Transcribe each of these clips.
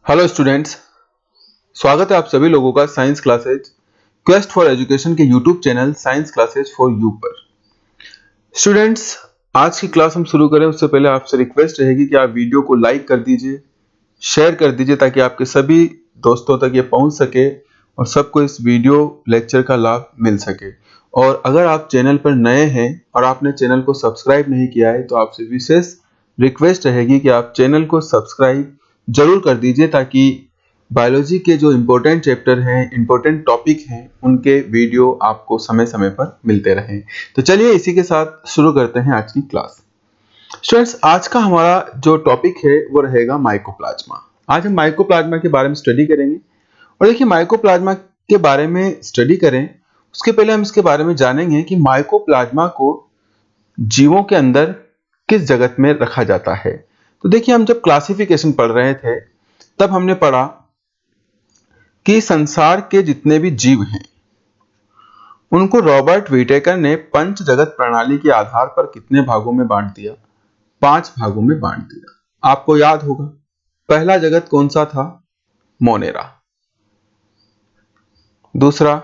Hello students, स्वागत है आप सभी लोगों का science classes quest for education के YouTube channel science classes for you पर। स्टूडेंट्स, आज की क्लास हम शुरू करें उससे पहले आपसे रिक्वेस्ट रहेगी कि आप वीडियो को लाइक कर दीजिए, शेयर कर दीजिए ताकि आपके सभी दोस्तों तक ये पहुंच सके और सबको इस वीडियो लेक्चर का लाभ मिल सके। और अगर आप चैनल पर नए हैं और आपने चैनल को सब्सक्राइब नहीं किया है तो आपसे विशेष रिक्वेस्ट रहेगी कि आप चैनल को सब्सक्राइब जरूर कर दीजिए ताकि बायोलॉजी के जो इम्पोर्टेंट चैप्टर हैं, इम्पोर्टेंट टॉपिक हैं, उनके वीडियो आपको समय समय पर मिलते रहें। तो चलिए इसी के साथ शुरू करते हैं आज की क्लास। स्टूडेंट्स, आज का हमारा जो टॉपिक है वो रहेगा माइकोप्लाज्मा। आज हम माइकोप्लाज्मा के बारे में स्टडी करेंगे। और देखिए, माइकोप्लाज्मा के बारे में स्टडी करें उसके पहले हम इसके बारे में जानेंगे कि माइकोप्लाज्मा को जीवों के अंदर किस जगत में रखा जाता है। तो देखिए, हम जब क्लासिफिकेशन पढ़ रहे थे तब हमने पढ़ा कि संसार के जितने भी जीव हैं उनको रॉबर्ट विटेकर ने पंच जगत प्रणाली के आधार पर कितने भागों में बांट दिया? 5 भागों में बांट दिया। आपको याद होगा पहला जगत कौन सा था? मोनेरा। दूसरा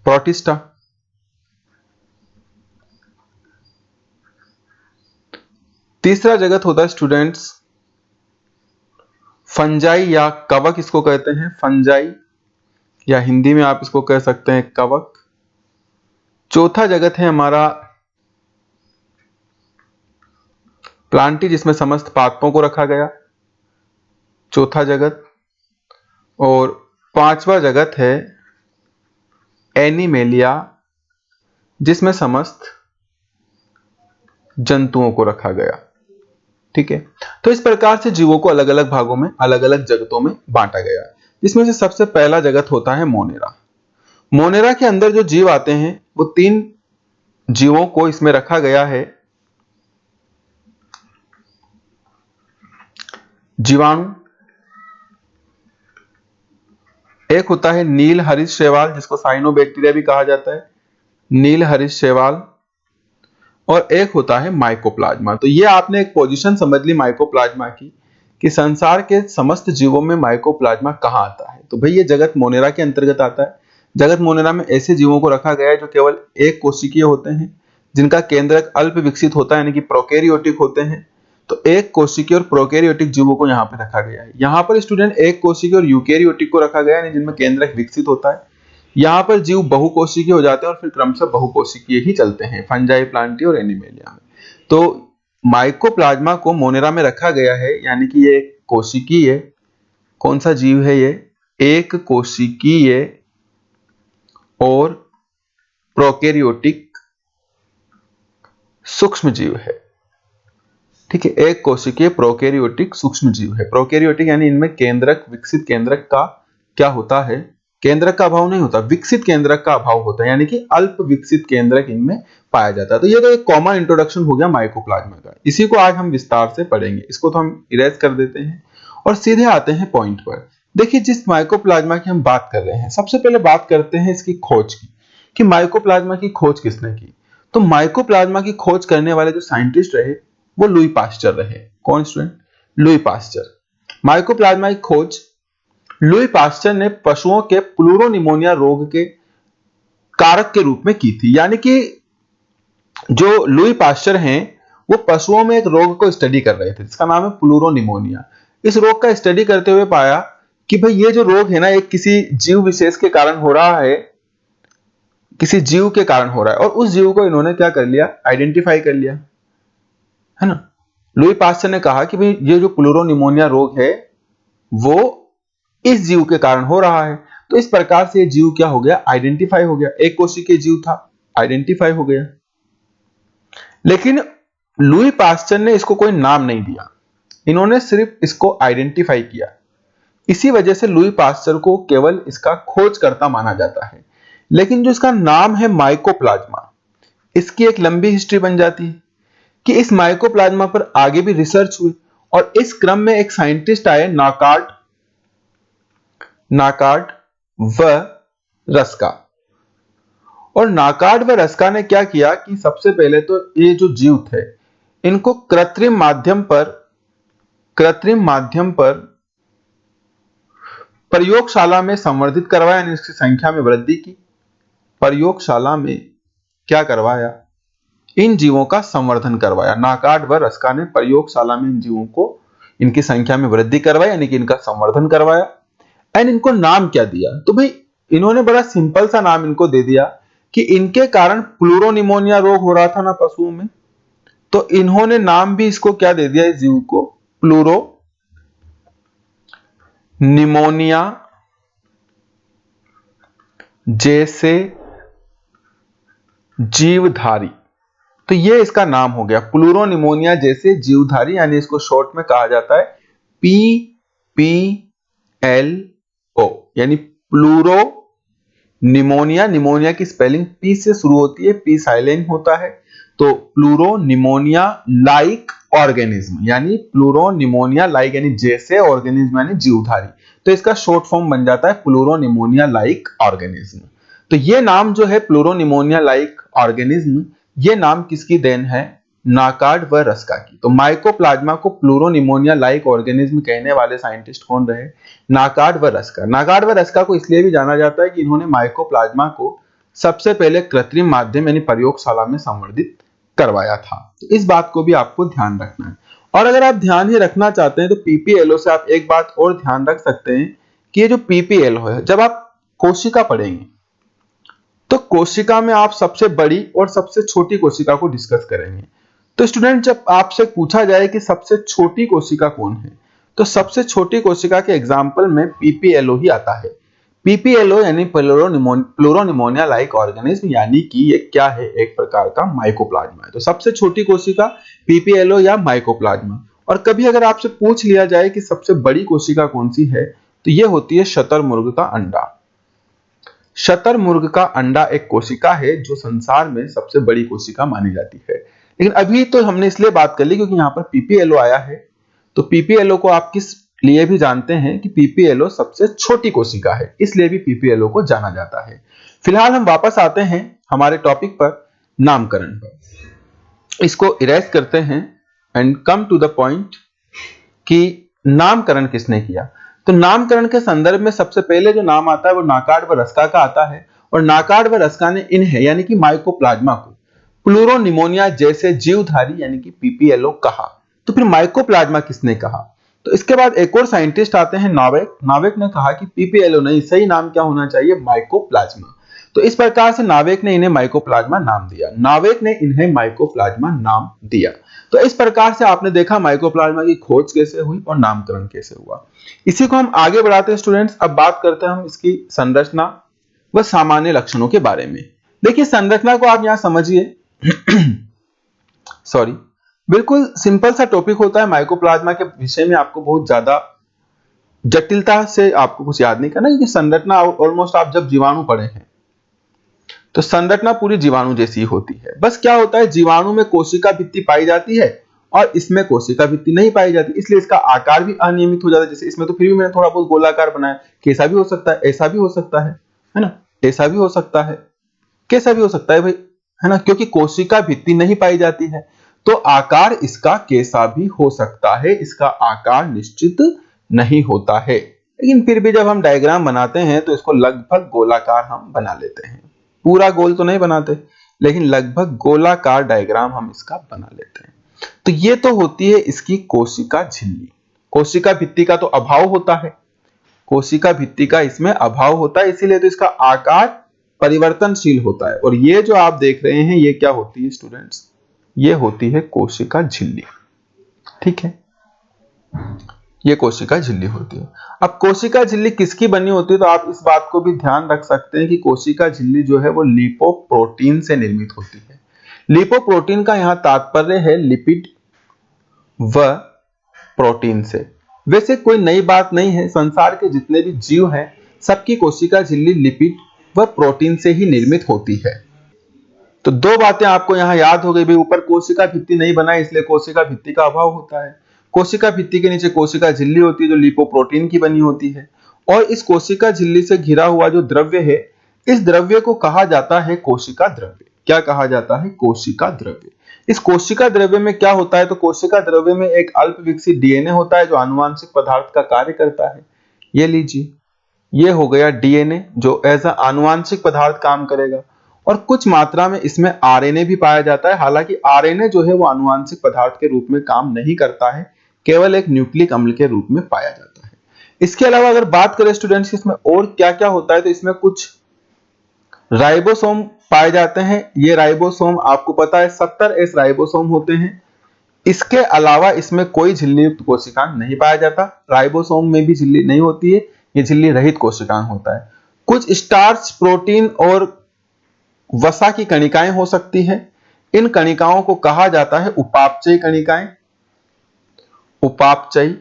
प्रोटिस्टा। तीसरा जगत होता है स्टूडेंट्स फंजाई या कवक, इसको कहते हैं फंजाई, या हिंदी में आप इसको कह सकते हैं कवक। चौथा जगत है हमारा प्लांटी, जिसमें समस्त पादपों को रखा गया, चौथा जगत। और पांचवा जगत है एनिमेलिया, जिसमें समस्त जंतुओं को रखा गया। ठीक है, तो इस प्रकार से जीवों को अलग अलग भागों में, अलग अलग जगतों में बांटा गया। इसमें से सबसे पहला जगत होता है मोनेरा। मोनेरा के अंदर जो जीव आते हैं वो 3 जीवों को इसमें रखा गया है। जीवाणु, एक होता है नील हरित शैवाल जिसको साइनोबैक्टीरिया भी कहा जाता है, नील हरित शैवाल, और एक होता है माइकोप्लाज्मा। तो ये आपने एक पोजीशन समझ ली माइकोप्लाज्मा की कि संसार के समस्त जीवों में माइकोप्लाज्मा कहां आता है। तो भाई ये जगत मोनेरा के अंतर्गत आता है। जगत मोनेरा में ऐसे जीवों को रखा गया है जो केवल एक कोशिकीय होते हैं, जिनका केंद्रक अल्प विकसित होता है, यानी कि प्रोकैरियोटिक होते हैं। तो एक कोशिकीय और प्रोकैरियोटिक जीवों को यहाँ पे रखा गया है। यहाँ पर स्टूडेंट एक कोशिकीय और यूकैरियोटिक को रखा गया है, जिनमें केंद्रक विकसित होता है। यहाँ पर जीव बहुकोशिकीय हो जाते हैं और फिर क्रमशः बहुकोशिकीय ही चलते हैं फंजाई, प्लांटी और एनिमेलिया में। तो माइकोप्लाज्मा को मोनेरा में रखा गया है, यानी कि ये कोशिकीय, कौन सा जीव है ये? एक कोशिकीय और प्रोकैरियोटिक सूक्ष्म जीव है। ठीक है, एक कोशिकीय प्रोकैरियोटिक सूक्ष्म जीव है। प्रोकैरियोटिक यानी इनमें केंद्रक, विकसित केंद्रक का क्या होता है? केंद्रक का अभाव नहीं होता, विकसित केंद्रक का अभाव होता है, यानी कि अल्प विकसित केंद्रक इनमें पाया जाता है। तो ये तो एक कॉमन इंट्रोडक्शन हो गया माइकोप्लाज्मा का। इसी को आज हम विस्तार से पढ़ेंगे। इसको तो हम इरेज कर देते हैं और सीधे आते हैं पॉइंट पर। देखिए, जिस माइकोप्लाज्मा की हम बात कर रहे हैं, सबसे पहले बात करते हैं इसकी खोज की कि माइकोप्लाज्मा की खोज किसने की। तो माइकोप्लाज्मा की खोज करने वाले जो साइंटिस्ट रहे वो लुई पास्चर रहे। कौन स्टूडेंट? Louis Pasteur. माइकोप्लाज्मा की खोज लुई पास्चर ने पशुओं के प्लूरोनिमोनिया रोग के कारक के रूप में की थी। यानी कि जो लुई पास्चर हैं वो पशुओं में एक रोग को स्टडी कर रहे थे जिसका नाम है प्लूरोनिमोनिया। इस रोग का स्टडी करते हुए पाया कि भाई ये जो रोग है ना, एक किसी जीव विशेष के कारण हो रहा है, किसी जीव के कारण हो रहा है, और उस जीव को इन्होंने क्या कर लिया? आइडेंटिफाई कर लिया, है ना। लुई पास्चर ने कहा कि भाई ये जो प्लूरोनिमोनिया रोग है वो इस जीव के कारण हो रहा है। तो इस प्रकार से ये जीव क्या हो गया? आइडेंटिफाई हो गया। एक कोशिकीय जीव था, आइडेंटिफाई हो गया। लेकिन लुई पास्चर ने इसको कोई नाम नहीं दिया, इन्होंने सिर्फ इसको आइडेंटिफाई किया। इसी वजह से लुई पास्चर को केवल इसका खोजकर्ता माना जाता है। लेकिन जो इसका नाम है माइकोप्लाज्मा, इसकी एक लंबी हिस्ट्री बन जाती है कि इस माइकोप्लाज्मा पर आगे भी रिसर्च हुई और इस क्रम में एक साइंटिस्ट आए, नाकार्ड व रस्का। और नाकार्ड व रस्का ने क्या किया कि सबसे पहले तो ये जो जीव थे इनको कृत्रिम माध्यम पर कृत्रिम माध्यम पर प्रयोगशाला में संवर्धित करवाया, यानी इसकी संख्या में वृद्धि की। प्रयोगशाला में क्या करवाया? इन जीवों का संवर्धन करवाया। नाकार्ड व रस्का ने प्रयोगशाला में इन जीवों को, इनकी संख्या में वृद्धि करवाई, यानी कि इनका संवर्धन करवाया। एंड इनको नाम क्या दिया? तो भाई इन्होंने बड़ा सिंपल सा नाम इनको दे दिया कि इनके कारण प्लूरोनिमोनिया रोग हो रहा था ना पशुओं में, तो इन्होंने नाम भी इसको क्या दे दिया, इस जीव को प्लूरो निमोनिया जैसे जीवधारी। तो ये इसका नाम हो गया, प्लूरोनिमोनिया जैसे जीवधारी, यानी इसको शॉर्ट में कहा जाता है PPLO, यानी प्लूरो निमोनिया। निमोनिया की स्पेलिंग पी से शुरू होती है, पी साइलेंट होता है, तो प्लूरो निमोनिया लाइक ऑर्गेनिज्म, यानी प्लूरो निमोनिया लाइक यानी जैसे, ऑर्गेनिज्म यानी जीवधारी, तो इसका शॉर्ट फॉर्म बन जाता है प्लूरो निमोनिया लाइक ऑर्गेनिज्म। तो ये नाम जो है प्लूरो निमोनिया लाइक ऑर्गेनिज्म, ये नाम किसकी देन है? नाकार्ड व रस्का की। तो माइकोप्लाज्मा को प्लूरो निमोनिया लाइक ऑर्गेनिज्म कहने वाले साइंटिस्ट कौन रहे? नाकार्ड व रस्का। नाकार्ड व रस्का को इसलिए भी जाना जाता है कि इन्होंने माइकोप्लाज्मा को सबसे पहले कृत्रिम माध्यम यानी प्रयोगशाला में संवर्धित करवाया था। तो इस बात को भी आपको ध्यान रखना है। और अगर आप ध्यान ही रखना चाहते हैं तो PPLO से आप एक बात और ध्यान रख सकते हैं कि ये जो PPLO है, जब आप कोशिका पढ़ेंगे तो कोशिका में आप सबसे बड़ी और सबसे छोटी कोशिका को डिस्कस करेंगे। तो स्टूडेंट, जब आपसे पूछा जाए कि सबसे छोटी कोशिका कौन है, तो सबसे छोटी कोशिका के एग्जाम्पल में PPLO ही आता है। PPLO यानी प्लूरोनिमोनिया लाइक ऑर्गेनिज्म, यानी कि ये क्या है? एक प्रकार का माइकोप्लाज्मा है। तो सबसे छोटी कोशिका PPLO या माइकोप्लाज्मा। और कभी अगर आपसे पूछ लिया जाए कि सबसे बड़ी कोशिका कौन सी है, तो ये होती है शतरमुर्ग का अंडा। शतरमुर्ग का अंडा एक कोशिका है जो संसार में सबसे बड़ी कोशिका मानी जाती है। लेकिन अभी तो हमने इसलिए बात कर ली क्योंकि यहां पर PPLO आया है, तो PPLO को आप किस लिए भी जानते हैं कि PPLO सबसे छोटी कोशिका है, इसलिए भी PPLO को जाना जाता है। फिलहाल हम वापस आते हैं हमारे टॉपिक पर, नामकरण पर। इसको इरेज करते हैं and come to the point कि नामकरण किसने किया। तो नामकरण के संदर्भ में सबसे पहले जो नाम आता है वो नाकार्ड व रस्का का आता है, और नाकार्ड व रस्का ने इन्हें यानी कि माइकोप्लाज्मा को प्लूरोनिमोनिया जैसे जीवधारी यानी कि PPLO कहा। तो फिर माइकोप्लाज्मा किसने कहा? तो इसके बाद एक और साइंटिस्ट आते हैं, नावेक। नावेक ने कहा कि PPLO नहीं, सही नाम क्या होना चाहिए? माइकोप्लाज्मा। तो इस प्रकार से नावेक ने इन्हें माइकोप्लाज्मा नाम दिया। नावेक ने इन्हें माइकोप्लाज्मा नाम दिया। तो इस प्रकार से आपने देखा माइकोप्लाज्मा की खोज कैसे हुई और नामकरण कैसे हुआ। इसी को हम आगे बढ़ाते हैं स्टूडेंट्स। अब बात करते हैं हम इसकी संरचना व सामान्य लक्षणों के बारे में। देखिए, संरचना को आप यहां समझिए। सॉरी, बिल्कुल सिंपल सा टॉपिक होता है। माइकोप्लाज्मा के विषय में आपको बहुत ज्यादा जटिलता से आपको कुछ याद नहीं करना, क्योंकि संरचना ऑलमोस्ट आप जब जीवाणु पढ़े हैं तो संरचना पूरी जीवाणु जैसी होती है। बस क्या होता है, जीवाणु में कोशिका भित्ति पाई जाती है और इसमें कोशिका भित्ति नहीं पाई जाती, इसलिए इसका आकार भी अनियमित हो जाता है। जैसे इसमें तो फिर भी मैंने थोड़ा बहुत गोलाकार बनाया, कैसा भी हो सकता है, ऐसा भी हो सकता है ना, ऐसा भी हो सकता है, कैसा भी हो सकता है भाई, है ना, क्योंकि कोशिका भित्ति नहीं पाई जाती है तो आकार इसका कैसा भी हो सकता है, इसका आकार निश्चित नहीं होता है। लेकिन फिर भी जब हम डायग्राम बनाते हैं तो इसको लगभग गोलाकार हम बना लेते हैं। पूरा गोल तो नहीं बनाते, लेकिन लगभग गोलाकार डायग्राम हम इसका बना लेते हैं। तो ये तो होती है इसकी कोशिका झिल्ली। कोशिका भित्ति का तो अभाव होता है, कोशिका भित्ति का इसमें अभाव होता है, इसीलिए तो इसका आकार परिवर्तनशील होता है। और ये जो आप देख रहे हैं ये क्या होती है स्टूडेंट्स? ये होती है कोशिका झिल्ली। ठीक है, ये कोशिका झिल्ली होती है। अब कोशिका झिल्ली किसकी बनी होती है, तो आप इस बात को भी ध्यान रख सकते हैं कि कोशिका झिल्ली जो है वो लिपोप्रोटीन से निर्मित होती है। लिपोप्रोटीन का यहां तात्पर्य है लिपिड व प्रोटीन से। वैसे कोई नई बात नहीं है, संसार के जितने भी जीव हैं सबकी कोशिका झिल्ली लिपिड व प्रोटीन से ही निर्मित होती है। तो दो बातें आपको यहां याद हो गई भाई, ऊपर कोशिका भित्ति नहीं बना इसलिए कोशिका भित्ति का अभाव होता है। कोशिका भित्ति के नीचे कोशिका झिल्ली होती है जो लिपोप्रोटीन की बनी होती है, और इस कोशिका झिल्ली से घिरा हुआ जो द्रव्य है, इस द्रव्य को कहा जाता है कोशिका द्रव्य। क्या कहा जाता है? कोशिका द्रव्य। इस कोशिका द्रव्य में क्या होता है, तो कोशिका द्रव्य में एक अल्प विकसित डीएनए होता है जो आनुवांशिक पदार्थ का कार्य करता है। ये लीजिए, ये हो गया डीएनए जो एज अ आनुवांशिक पदार्थ काम करेगा, और कुछ मात्रा में इसमें आरएनए भी पाया जाता है। हालांकि आरएनए जो है वो आनुवांशिक पदार्थ के रूप में काम नहीं करता है, केवल एक न्यूक्लिक अम्ल के रूप में पाया जाता है। इसके अलावा अगर बात करें स्टूडेंट्स इसमें और क्या क्या होता है, तो इसमें कुछ राइबोसोम पाए जाते हैं। ये राइबोसोम आपको पता है 70S राइबोसोम होते हैं। इसके अलावा इसमें कोई झिल्ली युक्त कोशिकांग नहीं पाया जाता। राइबोसोम में भी झिल्ली नहीं होती है, ये झिल्ली रहित कोशिकांग होता है। कुछ स्टार्च, प्रोटीन और वसा की कणिकाएं हो सकती है। इन कणिकाओं को कहा जाता है उपापचयी कणिकाएं। उपापचयी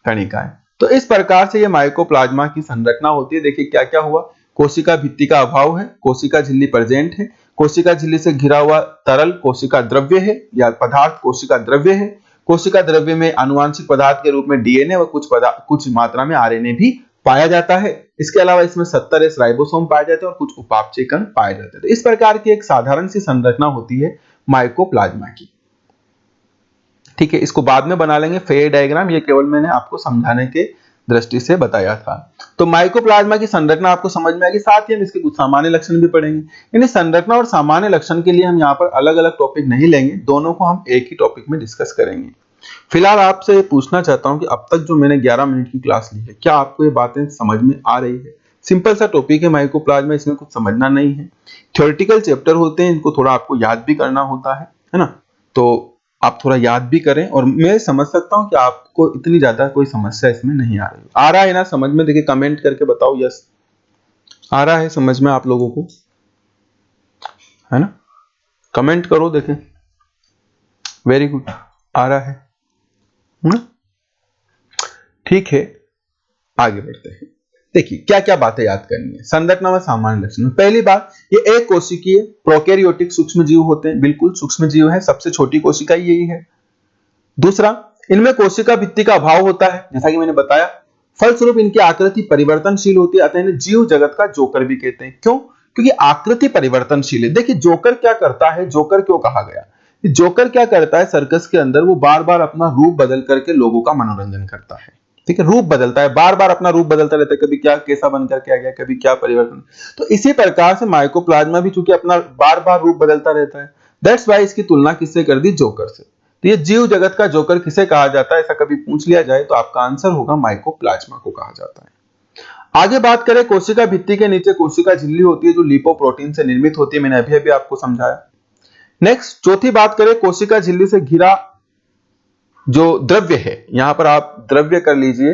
कणिकाएं। तो इस प्रकार से ये माइकोप्लाज्मा की संरचना होती है। देखिए क्या क्या हुआ, कोशिका भित्ति का अभाव है, कोशिका झिल्ली प्रेजेंट है, कोशिका झिल्ली से घिरा हुआ तरल कोशिका द्रव्य है या पदार्थ कोशिका द्रव्य है, कोशिका द्रव्य में आनुवांशिक पदार्थ के रूप में डीएनए व कुछ मात्रा में आरएनए भी पाया जाता है। इसके अलावा इसमें 70S राइबोसोम पाए जाते हैं और कुछ उपापचयी कण पाए जाते हैं। तो इस प्रकार की एक साधारण सी संरचना होती है माइकोप्लाज्मा की। ठीक है, इसको बाद में बना लेंगे फेयर डायग्राम, ये केवल मैंने आपको समझाने के दृष्टि से बताया था। तो माइकोप्लाज्मा की संरचना आपको समझ में आएगी, साथ ही हम इसके कुछ सामान्य लक्षण भी पढ़ेंगे। यानी संरचना और सामान्य लक्षण के लिए हम यहाँ पर अलग अलग टॉपिक नहीं लेंगे, दोनों को हम एक ही टॉपिक में डिस्कस करेंगे। फिलहाल आपसे पूछना चाहता हूं कि अब तक जो मैंने 11 मिनट की क्लास ली है, क्या आपको ये बातें समझ में आ रही है? सिंपल सा टॉपिक है माइकोप्लाज्मा, इसमें कुछ समझना नहीं है। थ्योरेटिकल चैप्टर होते हैं, इनको थोड़ा आपको याद भी करना होता है ना, तो आप थोड़ा याद भी करें। और मैं समझ सकता हूं कि आपको इतनी ज्यादा कोई समस्या इसमें नहीं आ रही। आ रहा है ना समझ में? देखिए कमेंट करके बताओ यस आ रहा है समझ में आप लोगों को, है ना? कमेंट करो, देखें। वेरी गुड, आ रहा है ना? ठीक है, आगे बढ़ते हैं। देखिए क्या क्या बातें याद करनी है संरचना व सामान्य लक्षण में। पहली बात, ये एक कोशिकीय प्रोकैरियोटिक सूक्ष्म जीव होते हैं। बिल्कुल सूक्ष्म जीव है, सबसे छोटी कोशिका यही है। दूसरा, इनमें कोशिका भित्ति का अभाव होता है, जैसा कि मैंने बताया। फलस्वरूप इनकी आकृति परिवर्तनशील होती है, अतः इन्हें जीव जगत का जोकर भी कहते हैं। क्यों? क्योंकि आकृति परिवर्तनशील है। देखिए जोकर क्या करता है, जोकर क्यों कहा गया? जोकर क्या करता है सर्कस के अंदर, वो बार बार अपना रूप बदल करके लोगों का मनोरंजन करता है। ठीक है, रूप बदलता है, बार बार अपना रूप बदलता रहता है, कभी क्या कैसा बनकर के आ गया, कभी क्या परिवर्तन। तो इसी प्रकार से माइकोप्लाज्मा भी चूंकि अपना बार बार रूप बदलता रहता है, दैट्स वाई इसकी तुलना किससे कर दी? जोकर से। तो ये जीव जगत का जोकर किसे कहा जाता है, ऐसा कभी पूछ लिया जाए तो आपका आंसर होगा माइकोप्लाज्मा को कहा जाता है। आगे बात करें, कोशिका भित्ति के नीचे कोशिका झिल्ली होती है जो लिपोप्रोटीन से निर्मित होती है, मैंने अभी अभी आपको समझाया। नेक्स्ट, चौथी बात करें, कोशिका झिल्ली से घिरा जो द्रव्य है, यहां पर आप द्रव्य कर लीजिए,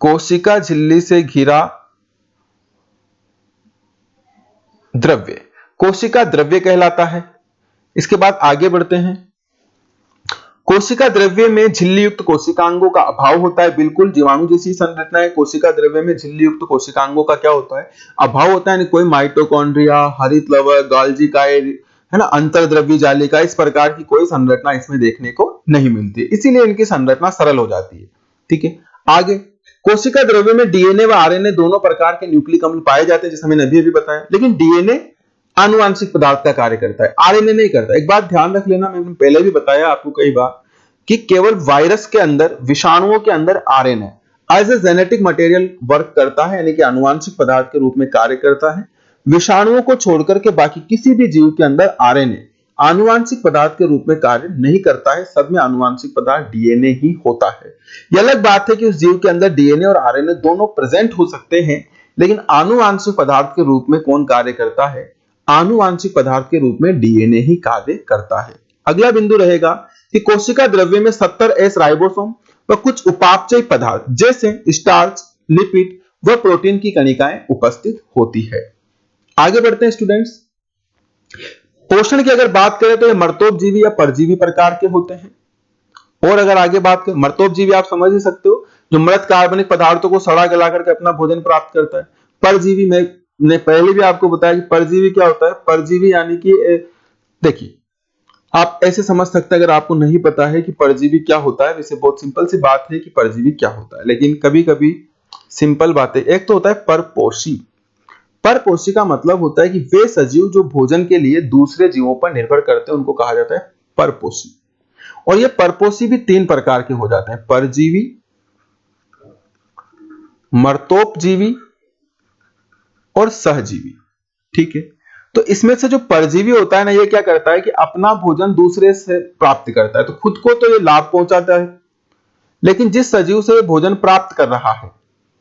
कोशिका झिल्ली से घिरा द्रव्य कोशिका द्रव्य कहलाता है। इसके बाद आगे बढ़ते हैं। कोशिका द्रव्य में झिल्ली युक्त कोशिकांगों का अभाव होता है। बिल्कुल जीवाणु जैसी संरचना है। कोशिका द्रव्य में झिल्ली युक्त कोशिकांगों का क्या होता है? अभाव होता है। कोई माइटोकॉन्ड्रिया, हरित लवक, गोल्गी काइल, है ना, अंतर्द्रव्य जालिका, इस प्रकार की कोई संरचना इसमें देखने को नहीं मिलती है, इसीलिए इनकी संरचना सरल हो जाती है। ठीक है, आगे, कोशिका द्रव्य में डीएनए व आरएनए दोनों प्रकार के न्यूक्लिक अम्ल पाए जाते हैं, जैसे मैंने अभी बताया। लेकिन डीएनए आनुवांशिक पदार्थ का कार्य करता है, आरएनए नहीं करता। एक बात ध्यान रख लेना, मैंने पहले भी बताया आपको कई बार कि केवल वायरस के अंदर, विषाणुओं के अंदर RNA as a genetic material work करता है, यानी कि आनुवांशिक पदार्थ के रूप में कार्य करता है। विषाणुओं को छोड़कर के बाकी किसी भी जीव के अंदर आरएनए आनुवांशिक पदार्थ के रूप में कार्य नहीं करता है। सब में आनुवांशिक पदार्थ डीएनए ही होता है। यह अलग बात है कि उस जीव के अंदर डीएनए और आरएनए दोनों प्रेजेंट हो सकते हैं, लेकिन आनुवांशिक पदार्थ के रूप में कौन कार्य करता है? आनुवांशिक पदार्थ के रूप में डीएनए ही कार्य करता है। अगला बिंदु रहेगा कि कोशिका द्रव्य में 70S राइबोसोम व कुछ उपापचयी पदार्थ जैसे स्टार्च, लिपिड व प्रोटीन की कणिकाएं उपस्थित होती है। आगे बढ़ते हैं स्टूडेंट्स। पोषण की अगर बात करें तो ये मर्तोपजीवी या परजीवी प्रकार के होते हैं। और अगर आगे बात करें, मर्तोपजीवी आप समझ ही सकते हो, जो मृत कार्बनिक पदार्थों को सड़ा गला करके अपना भोजन प्राप्त करता है। परजीवी मैंने पहले भी आपको बताया कि परजीवी क्या होता है। परजीवी यानी कि देखिए, आप ऐसे समझ सकते हैं, अगर आपको नहीं पता है कि परजीवी क्या होता है, वैसे बहुत सिंपल सी बात है कि परजीवी क्या होता है, लेकिन कभी कभी सिंपल बातें, एक तो होता है परपोषी। परपोषी का मतलब होता है कि वे सजीव जो भोजन के लिए दूसरे जीवों पर निर्भर करते हैं उनको कहा जाता है परपोषी। और ये परपोषी भी 3 प्रकार के हो जाते हैं, परजीवी, मर्तोपजीवी और सहजीवी। ठीक है, तो इसमें से जो परजीवी होता है ना, ये क्या करता है कि अपना भोजन दूसरे से प्राप्त करता है, तो खुद को तो ये लाभ पहुंचाता है, लेकिन जिस सजीव से ये भोजन प्राप्त कर रहा है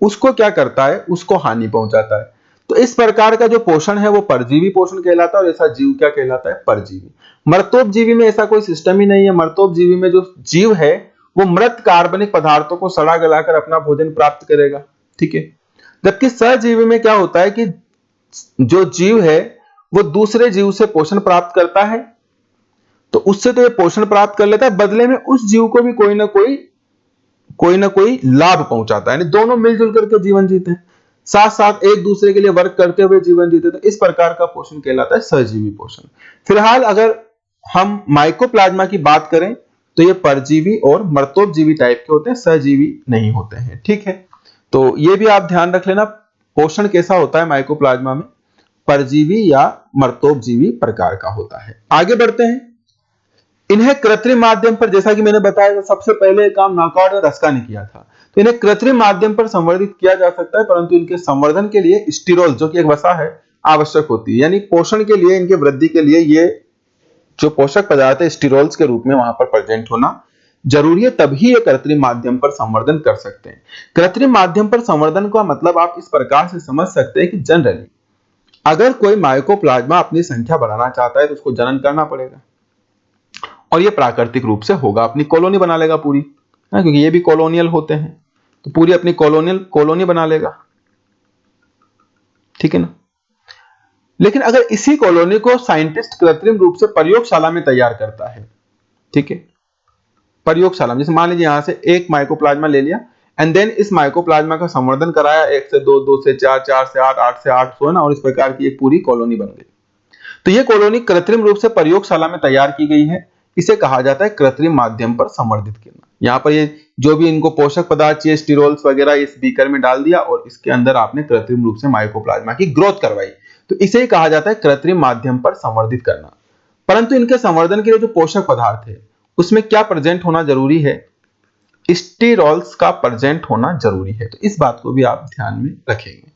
उसको क्या करता है, उसको हानि पहुंचाता है। तो इस प्रकार का जो पोषण है वो परजीवी पोषण कहलाता है, और ऐसा जीव क्या कहलाता है, परजीवी। मर्तोपजीवी में ऐसा कोई सिस्टम ही नहीं है। मर्तोपजीवी में जो जीव है वो मृत कार्बनिक पदार्थों को सड़ा गलाकर अपना भोजन प्राप्त करेगा। ठीक है, जबकि सहजीवी में क्या होता है कि जो जीव है वो दूसरे जीव से पोषण प्राप्त करता है, तो उससे तो ये पोषण प्राप्त कर लेता है, बदले में उस जीव को भी कोई ना कोई लाभ पहुंचाता है, यानी दोनों मिलजुल करके जीवन जीते हैं, साथ साथ एक दूसरे के लिए वर्क करते हुए जीवन जीते हैं। तो इस प्रकार का पोषण कहलाता है सहजीवी पोषण। फिलहाल अगर हम माइकोप्लाज्मा की बात करें तो ये परजीवी और मर्तोपजीवी टाइप के होते हैं, सहजीवी नहीं होते हैं। ठीक है, तो ये भी आप ध्यान रख लेना, पोषण कैसा होता है माइकोप्लाज्मा में, परजीवी या मर्तोपजीवी प्रकार का होता है। आगे बढ़ते हैं। इन्हें कृत्रिम माध्यम पर, जैसा कि मैंने बताया सबसे पहले काम नॉकआउट और रस्का ने किया था, तो इन्हें कृत्रिम माध्यम पर संवर्धित किया जा सकता है, परंतु इनके संवर्धन के लिए स्टीरोल जो कि एक वसा है आवश्यक होती है, यानी पोषण के लिए, इनके वृद्धि के लिए ये जो पोषक पदार्थ है स्टीरोल्स के रूप में वहां पर प्रेजेंट होना जरूरी है, तभी ये कृत्रिम माध्यम पर संवर्धन कर सकते हैं। कृत्रिम माध्यम पर संवर्धन का मतलब आप इस प्रकार से समझ सकते हैं कि जनरली अगर कोई माइकोप्लाज्मा अपनी संख्या बढ़ाना चाहता है तो उसको जनन करना पड़ेगा, और ये प्राकृतिक रूप से होगा, अपनी कॉलोनी बना लेगा पूरी, है, क्योंकि ये भी कॉलोनियल होते हैं, तो पूरी अपनी कॉलोनी बना लेगा। ठीक है ना, लेकिन अगर इसी कॉलोनी को साइंटिस्ट कृत्रिम रूप से प्रयोगशाला में तैयार करता है, ठीक है, प्रयोगशाला में, जैसे मान लीजिए यहां से एक माइकोप्लाज्मा ले लिया एंड देन इस माइकोप्लाज्मा का संवर्धन कराया, 1 से 2, 2 से 4, 4 से 8, 8 से 800, है ना, और इस प्रकार की एक पूरी कॉलोनी बन गई। तो ये कॉलोनी कृत्रिम रूप से प्रयोगशाला में तैयार की गई है, इसे कहा जाता है कृत्रिम माध्यम पर संवर्धित करना। यहाँ पर ये जो भी इनको पोषक पदार्थ चाहिए, स्टीरोल्स वगैरह, इस बीकर में डाल दिया और इसके अंदर आपने कृत्रिम रूप से माइकोप्लाज्मा की ग्रोथ करवाई, तो इसे ही कहा जाता है कृत्रिम माध्यम पर संवर्धित करना। परंतु इनके संवर्धन के लिए जो पोषक पदार्थ है उसमें क्या प्रेजेंट होना जरूरी है, स्टीरोल्स का प्रेजेंट होना जरूरी है। तो इस बात को भी आप ध्यान में रखेंगे।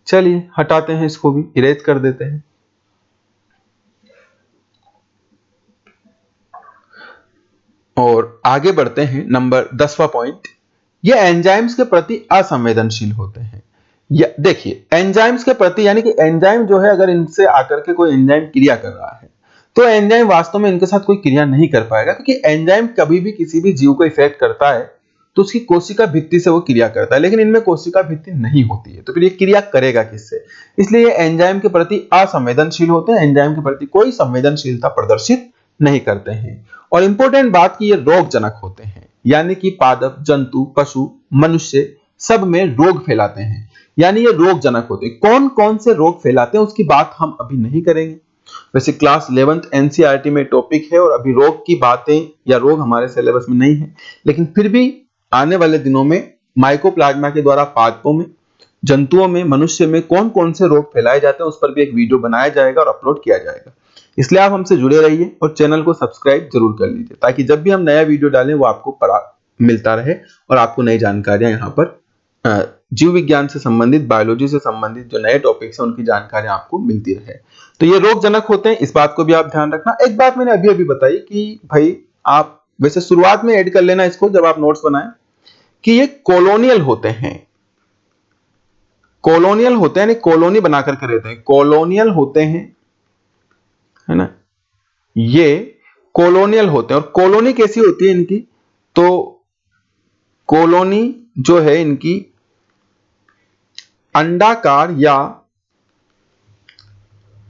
चलिए हटाते हैं, इसको भी इरेज कर देते हैं। और आगे बढ़ते हैं, नंबर 10वां पॉइंट, ये एंजाइम्स के प्रति असंवेदनशील होते हैं। देखिए एंजाइम्स के प्रति, यानी कि एंजाइम जो है अगर इनसे आकर के कोई एंजाइम क्रिया कर रहा है तो एंजाइम वास्तव में इनके साथ कोई क्रिया नहीं कर पाएगा, क्योंकि एंजाइम कभी भी किसी भी जीव को इफेक्ट करता है तो उसकी कोशिका भित्ति से वो क्रिया करता है, लेकिन इनमें कोशिका भित्ति नहीं होती है, तो फिर ये क्रिया करेगा किससे, इसलिए ये एंजाइम के प्रति असंवेदनशील होते हैं, एंजाइम के प्रति कोई संवेदनशीलता प्रदर्शित नहीं करते हैं। और इंपॉर्टेंट बात की ये रोगजनक होते हैं, यानी कि पादप, जंतु, पशु, मनुष्य सब में रोग फैलाते हैं, यानी ये रोगजनक होते हैं। कौन कौन से रोग फैलाते हैं उसकी बात हम अभी नहीं करेंगे, वैसे क्लास 11th एनसीईआरटी में टॉपिक है और अभी रोग की बातें या रोग हमारे सिलेबस में नहीं है, लेकिन फिर भी आने वाले दिनों में माइकोप्लाज्मा के द्वारा पादपों में, जंतुओं में, मनुष्य में कौन कौन से रोग फैलाए जाते हैं उस पर भी एक वीडियो बनाया जाएगा और अपलोड किया जाएगा। इसलिए आप हमसे जुड़े रहिए और चैनल को सब्सक्राइब जरूर कर लीजिए, ताकि जब भी हम नया वीडियो डालें वो आपको मिलता रहे और आपको नई जानकारियां यहाँ पर जीव विज्ञान से संबंधित, बायोलॉजी से संबंधित जो नए टॉपिक्स हैं उनकी जानकारी आपको मिलती रहे। तो ये रोगजनक होते हैं, इस बात को भी आप ध्यान रखना। एक बात मैंने अभी बताई कि भाई आप वैसे शुरुआत में ऐड कर लेना इसको जब आप नोट्स बनाएं, कि ये कॉलोनियल होते हैं, कॉलोनियल होते हैं, कॉलोनी बना करके रहते हैं, कॉलोनियल होते हैं, है ना, ये कॉलोनियल होते हैं। और कॉलोनी कैसी होती है इनकी, तो कॉलोनी जो है इनकी अंडाकार या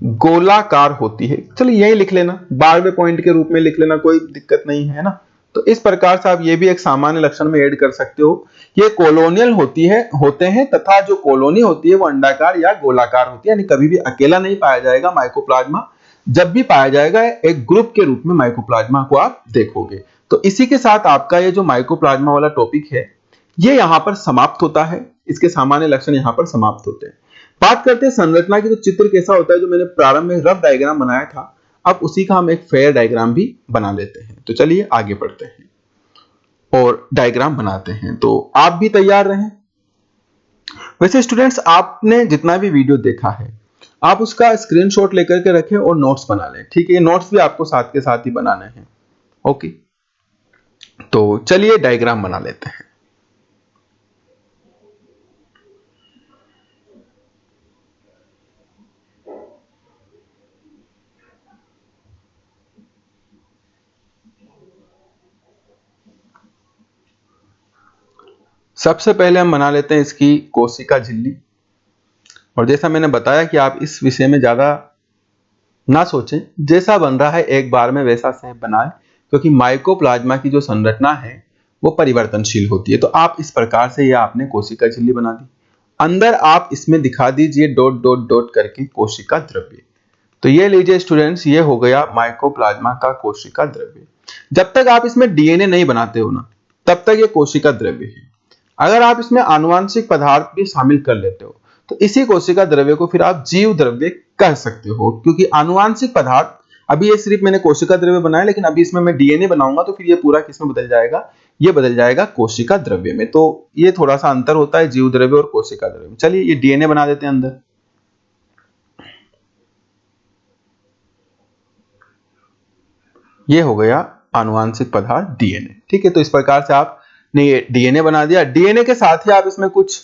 गोलाकार होती है। चलिए यही लिख लेना, 12वें पॉइंट के रूप में लिख लेना, कोई दिक्कत नहीं है ना। तो इस प्रकार से आप ये भी एक सामान्य लक्षण में ऐड कर सकते हो, ये कॉलोनियल होते हैं तथा जो कॉलोनी होती है वो अंडाकार या गोलाकार होती है, यानी कभी भी अकेला नहीं पाया जाएगा माइकोप्लाज्मा, जब भी पाया जाएगा एक ग्रुप के रूप में माइकोप्लाज्मा को आप देखोगे। तो इसी के साथ आपका ये जो माइकोप्लाज्मा वाला टॉपिक है ये यहां पर समाप्त होता है, इसके सामान्य लक्षण यहां पर समाप्त होते हैं। बात करते हैं संरचना की, तो चित्र कैसा होता है, जो मैंने प्रारंभ में रफ डायग्राम बनाया था, अब उसी का हम एक फेयर डायग्राम भी बना लेते हैं। तो चलिए आगे बढ़ते हैं और डायग्राम बनाते हैं। तो आप भी तैयार रहें। वैसे स्टूडेंट्स, आपने जितना भी वीडियो देखा है, आप उसका स्क्रीनशॉट लेकर के रखें और नोट्स बना लें। ठीक है, ये नोट्स भी आपको साथ के साथ ही बनाने हैं। ओके, तो चलिए डायग्राम बना लेते हैं। सबसे पहले हम बना लेते हैं इसकी कोशिका झिल्ली। और जैसा मैंने बताया कि आप इस विषय में ज्यादा ना सोचें, जैसा बन रहा है एक बार में वैसा सेम बनाएं, क्योंकि माइकोप्लाज्मा की जो संरचना है वो परिवर्तनशील होती है। तो आप इस प्रकार से ये आपने कोशिका झिल्ली बना दी। अंदर आप इसमें दिखा दीजिए डॉट डॉट डॉट करके कोशिका द्रव्य। तो ये लीजिए स्टूडेंट्स, ये हो गया माइकोप्लाज्मा का कोशिका द्रव्य। जब तक आप इसमें डीएनए नहीं बनाते हो ना, तब तक ये कोशिका द्रव्य है। अगर आप इसमें आनुवांशिक पदार्थ भी शामिल कर लेते हो, तो इसी कोशिका द्रव्य को फिर आप जीव द्रव्य कह सकते हो, क्योंकि आनुवांशिक पदार्थ, अभी ये सिर्फ मैंने कोशिका द्रव्य बनाया, लेकिन अभी इसमें मैं डीएनए बनाऊंगा तो फिर ये पूरा किसमें बदल जाएगा, ये बदल जाएगा कोशिका द्रव्य में। तो ये थोड़ा सा अंतर होता है जीव द्रव्य और कोशिका द्रव्य में। चलिए ये डीएनए बना देते हैं अंदर। ये हो गया आनुवांशिक पदार्थ डीएनए। ठीक है, तो इस प्रकार से आपने ये डीएनए बना दिया। डीएनए के साथ ही आप इसमें कुछ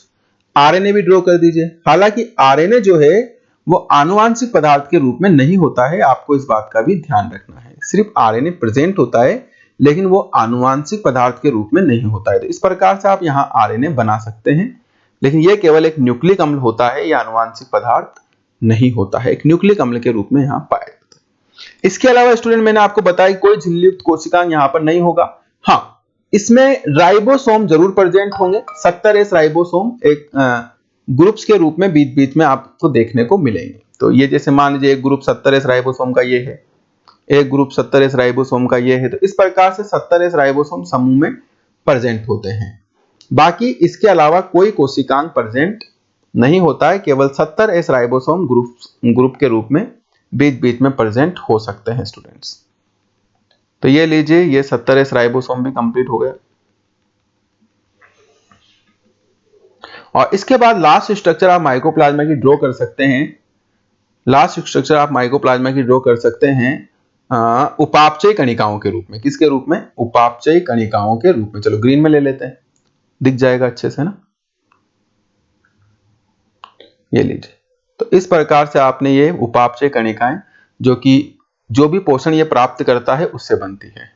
आरएनए भी ड्रॉ कर दीजिए। हालांकि आरएनए जो है वो आनुवांशिक पदार्थ के रूप में नहीं होता है, आपको इस बात का भी ध्यान रखना है। सिर्फ आरएनए प्रेजेंट होता है, लेकिन वो आनुवांशिक पदार्थ के रूप में नहीं होता है। तो इस प्रकार से आप यहाँ आरएनए बना सकते हैं, लेकिन ये केवल एक न्यूक्लिक अम्ल होता है, यह आनुवांशिक पदार्थ नहीं होता है, एक न्यूक्लिक अम्ल के रूप में यहाँ पाया जाता है। इसके अलावा स्टूडेंट, मैंने आपको बताया कोई झिल्ली कोशिकांग यहाँ पर नहीं होगा। हाँ, इसमें राइबोसोम जरूर प्रेजेंट होंगे। 70S राइबोसोम एक ग्रुप्स के रूप में बीच बीच में आपको देखने को मिलेंगे। तो ये जैसे मान लीजिए एक ग्रुप 70S राइबोसोम का ये है, एक ग्रुप 70S राइबोसोम का ये है। तो इस प्रकार से 70S राइबोसोम समूह में प्रेजेंट होते हैं। बाकी इसके अलावा कोई कोशिकांग प्रेजेंट नहीं होता है, केवल 70S राइबोसोम ग्रुप के रूप में बीच बीच में प्रेजेंट हो सकते हैं स्टूडेंट्स। तो ये लीजिए, ये 70S राइबोसोम भी कंप्लीट हो गया। और इसके बाद लास्ट स्ट्रक्चर आप माइकोप्लाज्मा की ड्रॉ कर सकते हैं। लास्ट स्ट्रक्चर आप माइकोप्लाज्मा की ड्रॉ कर सकते हैं उपापचयी कणिकाओं के रूप में। किसके रूप में? उपापचयी कणिकाओं के रूप में। चलो ग्रीन में ले लेते हैं, दिख जाएगा अच्छे से ना। ये लीजिए, तो इस प्रकार से आपने ये उपापचयी कणिकाएं, जो कि जो भी पोषण ये प्राप्त करता है उससे बनती है।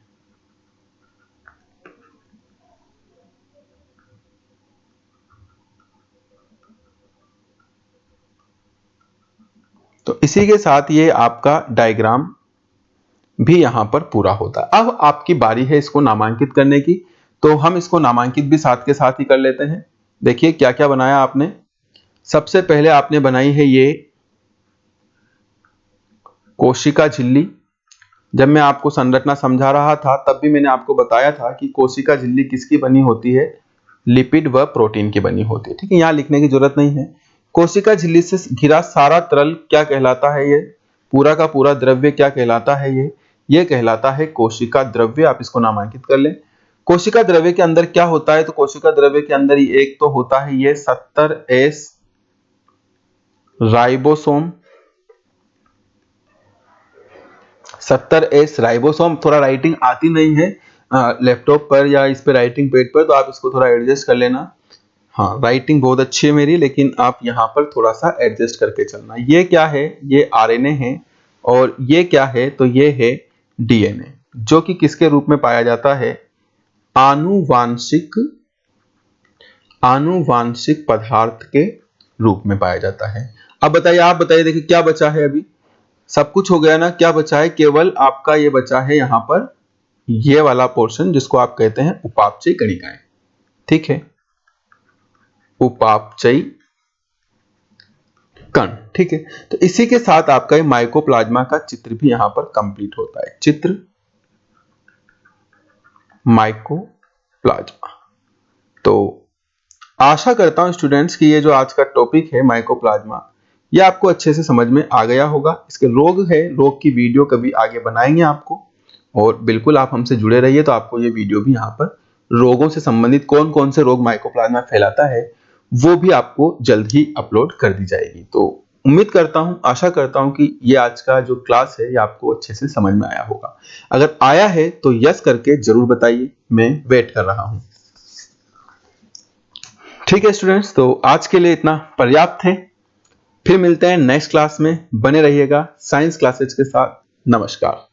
तो इसी के साथ ये आपका डायग्राम भी यहां पर पूरा होता है। अब आपकी बारी है इसको नामांकित करने की, तो हम इसको नामांकित भी साथ के साथ ही कर लेते हैं। देखिए क्या क्या बनाया आपने। सबसे पहले आपने बनाई है ये कोशिका झिल्ली। जब मैं आपको संरचना समझा रहा था तब भी मैंने आपको बताया था कि कोशिका झिल्ली किसकी बनी होती है, लिपिड व प्रोटीन की बनी होती है। ठीक है, यहां लिखने की जरूरत नहीं है। कोशिका झिल्ली से घिरा सारा तरल क्या कहलाता है, ये पूरा का पूरा द्रव्य क्या कहलाता है, ये कहलाता है कोशिका द्रव्य। आप इसको नामांकित कर लें। कोशिका द्रव्य के अंदर क्या होता है, तो कोशिका द्रव्य के अंदर ही एक तो होता है ये 70S राइबोसोम। 70S राइबोसोम, थोड़ा राइटिंग आती नहीं है लैपटॉप पर या इस पे राइटिंग पैड पर, तो आप इसको थोड़ा एडजस्ट कर लेना। हाँ, राइटिंग बहुत अच्छी है मेरी, लेकिन आप यहाँ पर थोड़ा सा एडजस्ट करके चलना। ये क्या है, ये आरएनए है। और ये क्या है, तो ये है डीएनए, जो कि किसके रूप में पाया जाता है, आनुवांशिक आनुवांशिक पदार्थ के रूप में पाया जाता है। अब बताइए, आप बताइए, देखिए क्या बचा है। अभी सब कुछ हो गया ना, क्या बचा है, केवल आपका ये बचा है यहाँ पर ये वाला पोर्शन, जिसको आप कहते हैं उपापचयी कणिकाएं। ठीक है, उपापचयी कण। ठीक है, तो इसी के साथ आपका ये माइकोप्लाज्मा का चित्र भी यहां पर कंप्लीट होता है। चित्र माइकोप्लाज्मा। तो आशा करता हूं स्टूडेंट्स कि ये जो आज का टॉपिक है माइकोप्लाज्मा, ये आपको अच्छे से समझ में आ गया होगा। इसके रोग की वीडियो कभी आगे बनाएंगे आपको, और बिल्कुल आप हमसे जुड़े रहिए, तो आपको ये वीडियो भी यहाँ पर रोगों से संबंधित कौन कौन से रोग माइकोप्लाज्मा फैलाता है वो भी आपको जल्द ही अपलोड कर दी जाएगी। तो उम्मीद करता हूं, आशा करता हूं कि ये आज का जो क्लास है ये आपको अच्छे से समझ में आया होगा। अगर आया है तो यस करके जरूर बताइए, मैं वेट कर रहा हूं। ठीक है स्टूडेंट्स, तो आज के लिए इतना पर्याप्त है। फिर मिलते हैं नेक्स्ट क्लास में, बने रहिएगा साइंस क्लासेज के साथ। नमस्कार।